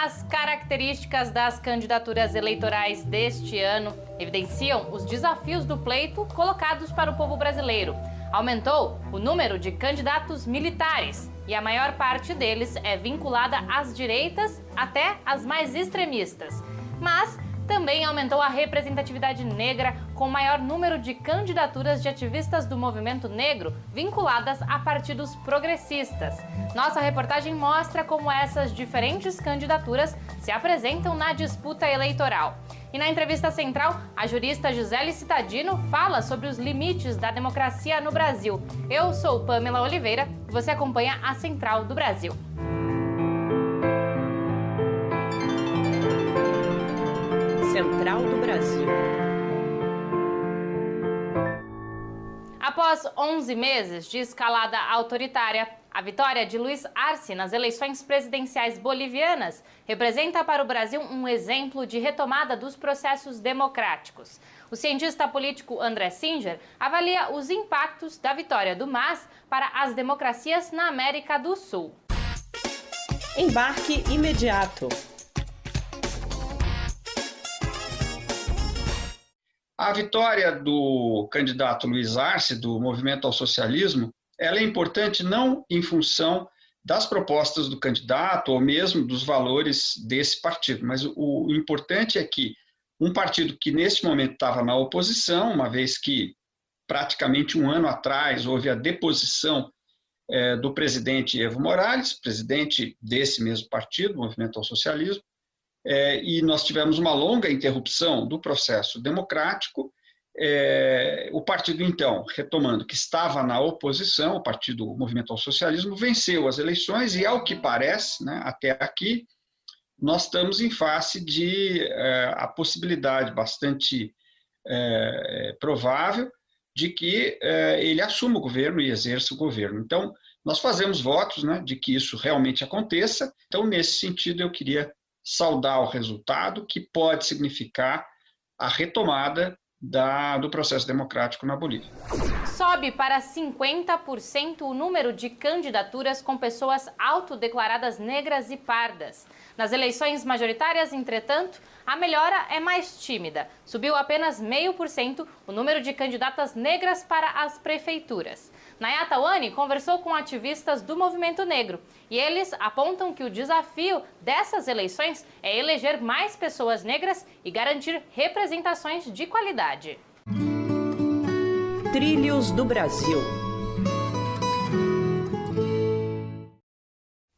As características das candidaturas eleitorais deste ano evidenciam os desafios do pleito colocados para o povo brasileiro. Aumentou o número de candidatos militares e a maior parte deles é vinculada às direitas até às mais extremistas. Mas também aumentou a representatividade negra, com maior número de candidaturas de ativistas do movimento negro vinculadas a partidos progressistas. Nossa reportagem mostra como essas diferentes candidaturas se apresentam na disputa eleitoral. E na entrevista central, a jurista Gisele Cittadino fala sobre os limites da democracia no Brasil. Eu sou Pamela Oliveira e você acompanha a Central do Brasil. Central do Brasil. Após 11 meses de escalada autoritária, a vitória de Luiz Arce nas eleições presidenciais bolivianas representa para o Brasil um exemplo de retomada dos processos democráticos. O cientista político André Singer avalia os impactos da vitória do MAS para as democracias na América do Sul. Embarque imediato. A vitória do candidato Luiz Arce, do Movimento ao Socialismo, ela é importante não em função das propostas do candidato ou mesmo dos valores desse partido, mas o importante é que um partido que neste momento estava na oposição, uma vez que praticamente um ano atrás houve a deposição do presidente Evo Morales, presidente desse mesmo partido, Movimento ao Socialismo, e nós tivemos uma longa interrupção do processo democrático. O partido, então, retomando que estava na oposição, o partido o Movimento ao Socialismo, venceu as eleições e, ao que parece, né, até aqui, nós estamos em face de a possibilidade bastante provável de que ele assuma o governo e exerça o governo. Então, nós fazemos votos, né, de que isso realmente aconteça. Então, nesse sentido, eu queria saudar o resultado, que pode significar a retomada do processo democrático na Bolívia. Sobe para 50% o número de candidaturas com pessoas autodeclaradas negras e pardas. Nas eleições majoritárias, entretanto, a melhora é mais tímida. Subiu apenas 0,5% o número de candidatas negras para as prefeituras. Nayata Wani conversou com ativistas do movimento negro e eles apontam que o desafio dessas eleições é eleger mais pessoas negras e garantir representações de qualidade. Trilhos do Brasil.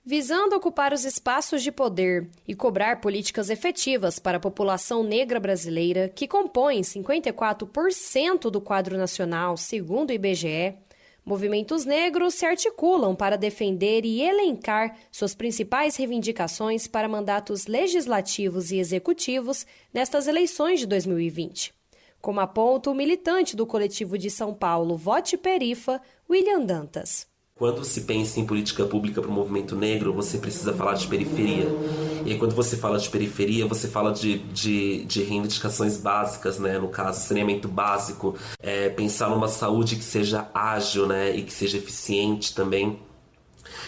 Visando ocupar os espaços de poder e cobrar políticas efetivas para a população negra brasileira, que compõe 54% do quadro nacional, segundo o IBGE, movimentos negros se articulam para defender e elencar suas principais reivindicações para mandatos legislativos e executivos nestas eleições de 2020. Como aponta o militante do coletivo de São Paulo, Vote Perifa, William Dantas. Quando se pensa em política pública para o movimento negro, você precisa falar de periferia. E aí, quando você fala de periferia, você fala de reivindicações básicas, né? No caso, saneamento básico, pensar numa saúde que seja ágil, né? E que seja eficiente também.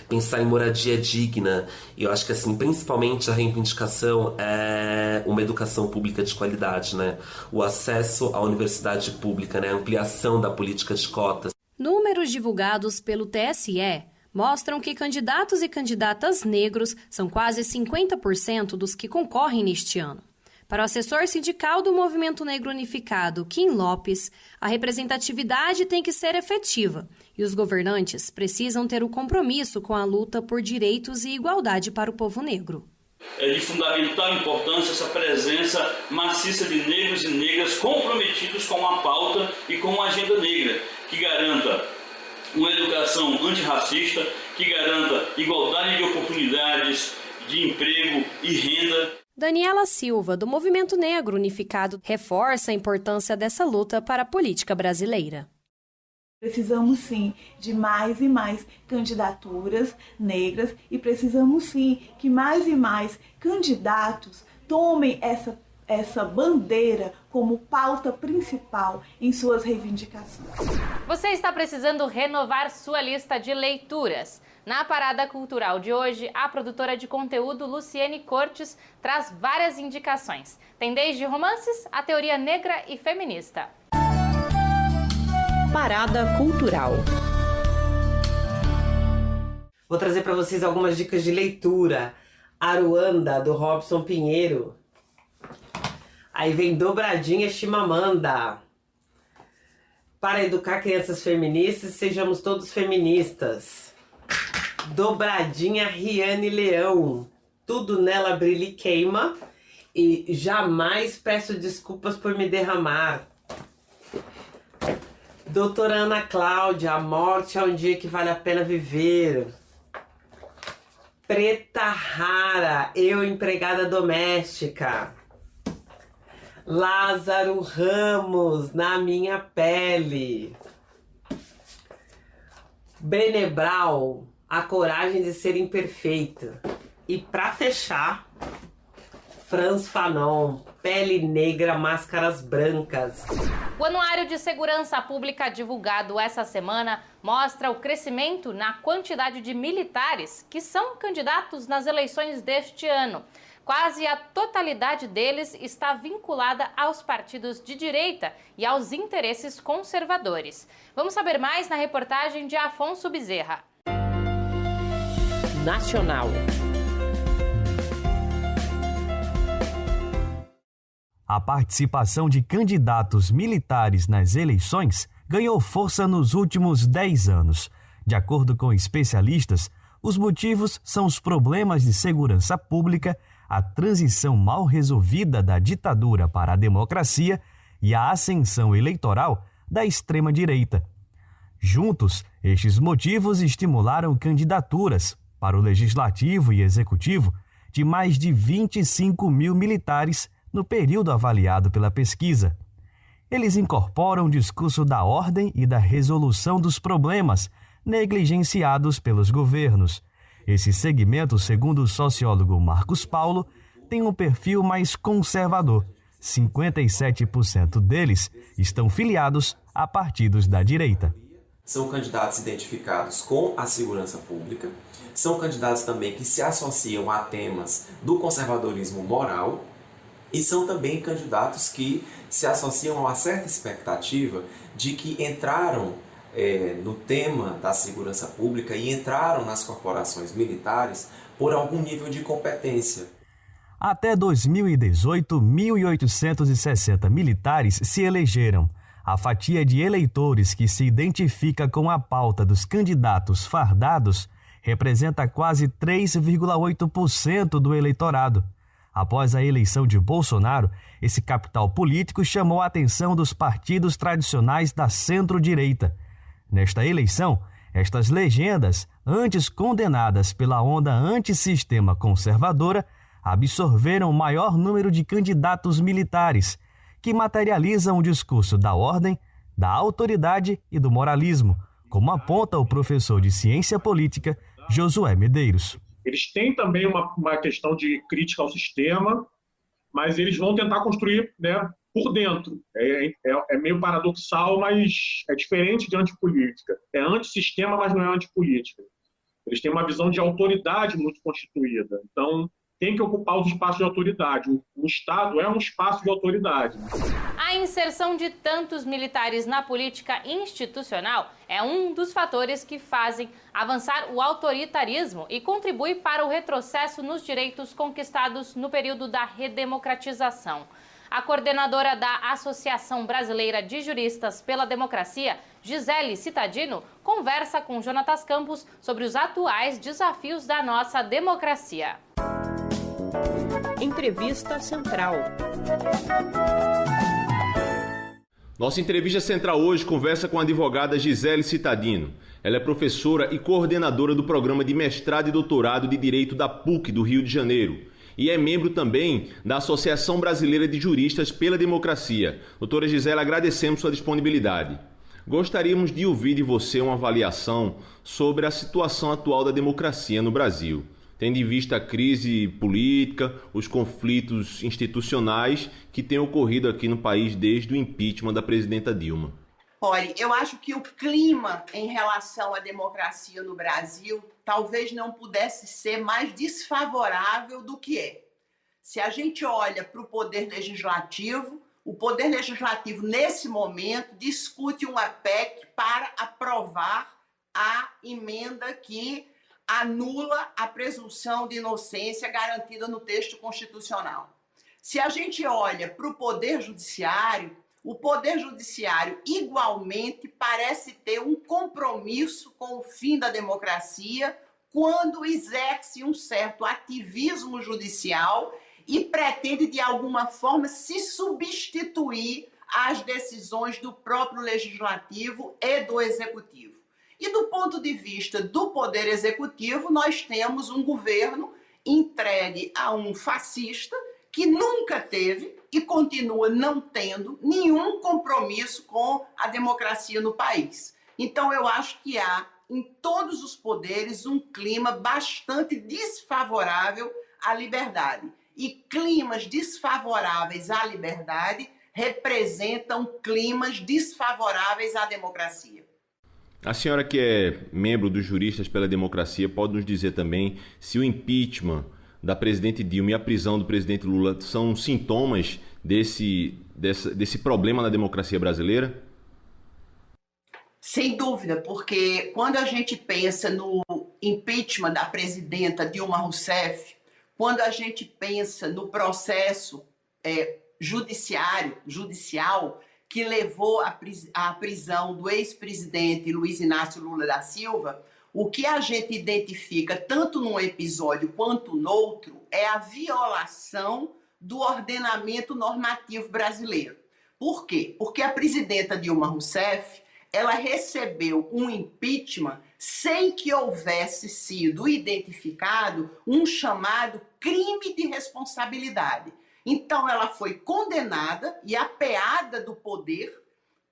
Pensar em moradia digna. E eu acho que, assim, principalmente a reivindicação é uma educação pública de qualidade, né? O acesso à universidade pública, né? A ampliação da política de cotas. Números divulgados pelo TSE mostram que candidatos e candidatas negros são quase 50% dos que concorrem neste ano. Para o assessor sindical do Movimento Negro Unificado, Kim Lopes, a representatividade tem que ser efetiva e os governantes precisam ter o compromisso com a luta por direitos e igualdade para o povo negro. É de fundamental importância essa presença maciça de negros e negras comprometidos com a pauta e com a agenda negra, que garanta uma educação antirracista, que garanta igualdade de oportunidades, de emprego e renda. Daniela Silva, do Movimento Negro Unificado, reforça a importância dessa luta para a política brasileira. Precisamos sim de mais e mais candidaturas negras e precisamos sim que mais e mais candidatos tomem essa bandeira como pauta principal em suas reivindicações. Você está precisando renovar sua lista de leituras? Na Parada Cultural de hoje, a produtora de conteúdo Luciene Cortes traz várias indicações. Tem desde romances a teoria negra e feminista. Parada Cultural. Vou trazer para vocês algumas dicas de leitura. Aruanda, do Robson Pinheiro. Aí vem Dobradinha Chimamanda. Para educar crianças feministas, sejamos todos feministas. Dobradinha Riane Leão. Tudo nela brilha e queima. E jamais peço desculpas por me derramar. Doutora Ana Cláudia, A Morte é um Dia que Vale a Pena Viver. Preta Rara, Eu, Empregada Doméstica. Lázaro Ramos, Na Minha Pele. Brené Brown, A Coragem de Ser Imperfeita. E para fechar, Frantz Fanon, Pele Negra, Máscaras Brancas. O Anuário de Segurança Pública divulgado essa semana mostra o crescimento na quantidade de militares que são candidatos nas eleições deste ano. Quase a totalidade deles está vinculada aos partidos de direita e aos interesses conservadores. Vamos saber mais na reportagem de Afonso Bezerra. Nacional. A participação de candidatos militares nas eleições ganhou força nos últimos 10 anos. De acordo com especialistas, os motivos são os problemas de segurança pública, a transição mal resolvida da ditadura para a democracia e a ascensão eleitoral da extrema-direita. Juntos, estes motivos estimularam candidaturas para o Legislativo e Executivo de mais de 25 mil militares no período avaliado pela pesquisa. Eles incorporam o discurso da ordem e da resolução dos problemas negligenciados pelos governos. Esse segmento, segundo o sociólogo Marcos Paulo, tem um perfil mais conservador. 57% deles estão filiados a partidos da direita. São candidatos identificados com a segurança pública, são candidatos também que se associam a temas do conservadorismo moral, e são também candidatos que se associam a uma certa expectativa de que entraram no tema da segurança pública e entraram nas corporações militares por algum nível de competência. Até 2018, 1.860 militares se elegeram. A fatia de eleitores que se identifica com a pauta dos candidatos fardados representa quase 3,8% do eleitorado. Após a eleição de Bolsonaro, esse capital político chamou a atenção dos partidos tradicionais da centro-direita. Nesta eleição, estas legendas, antes condenadas pela onda antissistema conservadora, absorveram o maior número de candidatos militares, que materializam o discurso da ordem, da autoridade e do moralismo, como aponta o professor de ciência política, Josué Medeiros. Eles têm também uma questão de crítica ao sistema, mas eles vão tentar construir, né, por dentro. É meio paradoxal, mas é diferente de antipolítica. É antissistema, mas não é antipolítica. Eles têm uma visão de autoridade muito constituída. Então, tem que ocupar os espaços de autoridade. O Estado é um espaço de autoridade. A inserção de tantos militares na política institucional é um dos fatores que fazem avançar o autoritarismo e contribui para o retrocesso nos direitos conquistados no período da redemocratização. A coordenadora da Associação Brasileira de Juristas pela Democracia, Gisele Citadino, conversa com Jonatas Campos sobre os atuais desafios da nossa democracia. Entrevista Central. Nossa entrevista central hoje conversa com a advogada Gisele Citadino. Ela é professora e coordenadora do programa de mestrado e doutorado de Direito da PUC do Rio de Janeiro e é membro também da Associação Brasileira de Juristas pela Democracia. Doutora Gisele, agradecemos sua disponibilidade. Gostaríamos de ouvir de você uma avaliação sobre a situação atual da democracia no Brasil, tendo em vista a crise política, os conflitos institucionais que têm ocorrido aqui no país desde o impeachment da presidenta Dilma. Olha, eu acho que o clima em relação à democracia no Brasil talvez não pudesse ser mais desfavorável do que é. Se a gente olha para o Poder Legislativo, o Poder Legislativo, nesse momento, discute uma PEC para aprovar a emenda que anula a presunção de inocência garantida no texto constitucional. Se a gente olha para o Poder Judiciário, o Poder Judiciário igualmente parece ter um compromisso com o fim da democracia quando exerce um certo ativismo judicial e pretende, de alguma forma, se substituir às decisões do próprio Legislativo e do Executivo. E do ponto de vista do Poder Executivo, nós temos um governo entregue a um fascista que nunca teve e continua não tendo nenhum compromisso com a democracia no país. Então, eu acho que há, em todos os poderes, um clima bastante desfavorável à liberdade. E climas desfavoráveis à liberdade representam climas desfavoráveis à democracia. A senhora, que é membro dos Juristas pela Democracia, pode nos dizer também se o impeachment da presidente Dilma e a prisão do presidente Lula são sintomas desse problema na democracia brasileira? Sem dúvida, porque quando a gente pensa no impeachment da presidenta Dilma Rousseff, quando a gente pensa no processo judicial que levou à prisão do ex-presidente Luiz Inácio Lula da Silva, o que a gente identifica tanto num episódio quanto no outro é a violação do ordenamento normativo brasileiro. Por quê? Porque a presidenta Dilma Rousseff, ela recebeu um impeachment sem que houvesse sido identificado um chamado crime de responsabilidade. Então, ela foi condenada e apeada do poder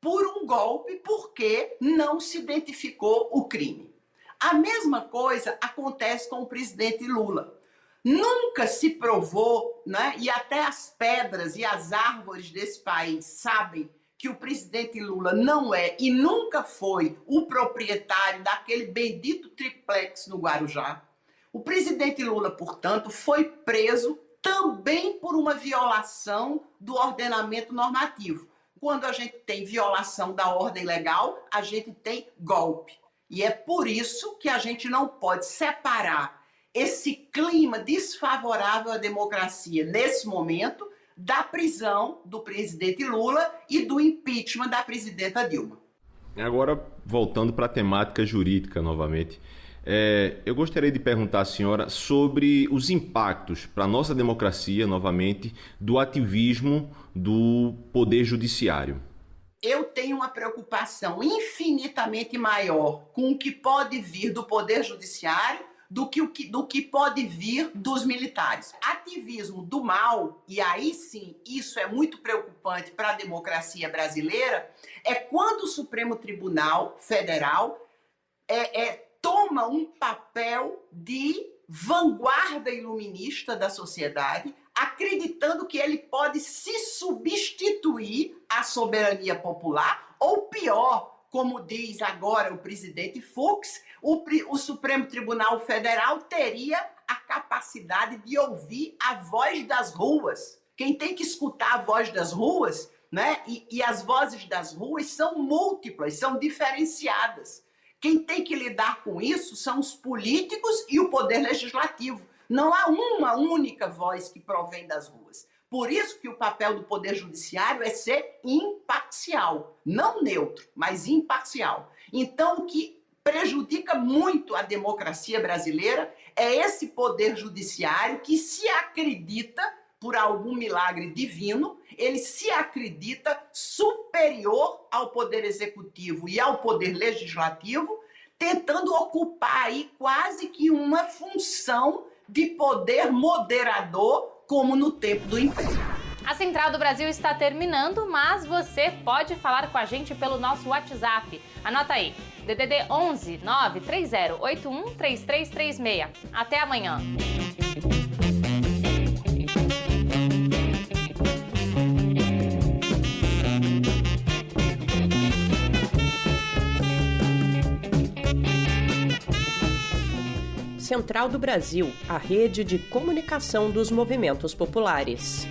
por um golpe porque não se identificou o crime. A mesma coisa acontece com o presidente Lula. Nunca se provou, né, e até as pedras e as árvores desse país sabem que o presidente Lula não é e nunca foi o proprietário daquele bendito triplex no Guarujá. O presidente Lula, portanto, foi preso também por uma violação do ordenamento normativo. Quando a gente tem violação da ordem legal, a gente tem golpe. E é por isso que a gente não pode separar esse clima desfavorável à democracia nesse momento da prisão do presidente Lula e do impeachment da presidenta Dilma. Agora, voltando para a temática jurídica novamente, eu gostaria de perguntar à senhora sobre os impactos para a nossa democracia, novamente, do ativismo do Poder Judiciário. Eu tenho uma preocupação infinitamente maior com o que pode vir do Poder Judiciário do que pode vir dos militares. Ativismo do mal, e aí sim, isso é muito preocupante para a democracia brasileira, é quando o Supremo Tribunal Federal toma um papel de vanguarda iluminista da sociedade, acreditando que ele pode se substituir à soberania popular, ou pior, como diz agora o presidente Fux, o Supremo Tribunal Federal teria a capacidade de ouvir a voz das ruas. Quem tem que escutar a voz das ruas, né? E as vozes das ruas são múltiplas, são diferenciadas. Quem tem que lidar com isso são os políticos e o Poder Legislativo. Não há uma única voz que provém das ruas. Por isso que o papel do Poder Judiciário é ser imparcial. Não neutro, mas imparcial. Então, o que prejudica muito a democracia brasileira é esse Poder Judiciário que se acredita, por algum milagre divino, ele se acredita superior ao Poder Executivo e ao Poder Legislativo, tentando ocupar aí quase que uma função de poder moderador, como no tempo do Império. A Central do Brasil está terminando, mas você pode falar com a gente pelo nosso WhatsApp. Anota aí, DDD 11 93081 3336. Até amanhã. Central do Brasil, a rede de comunicação dos movimentos populares.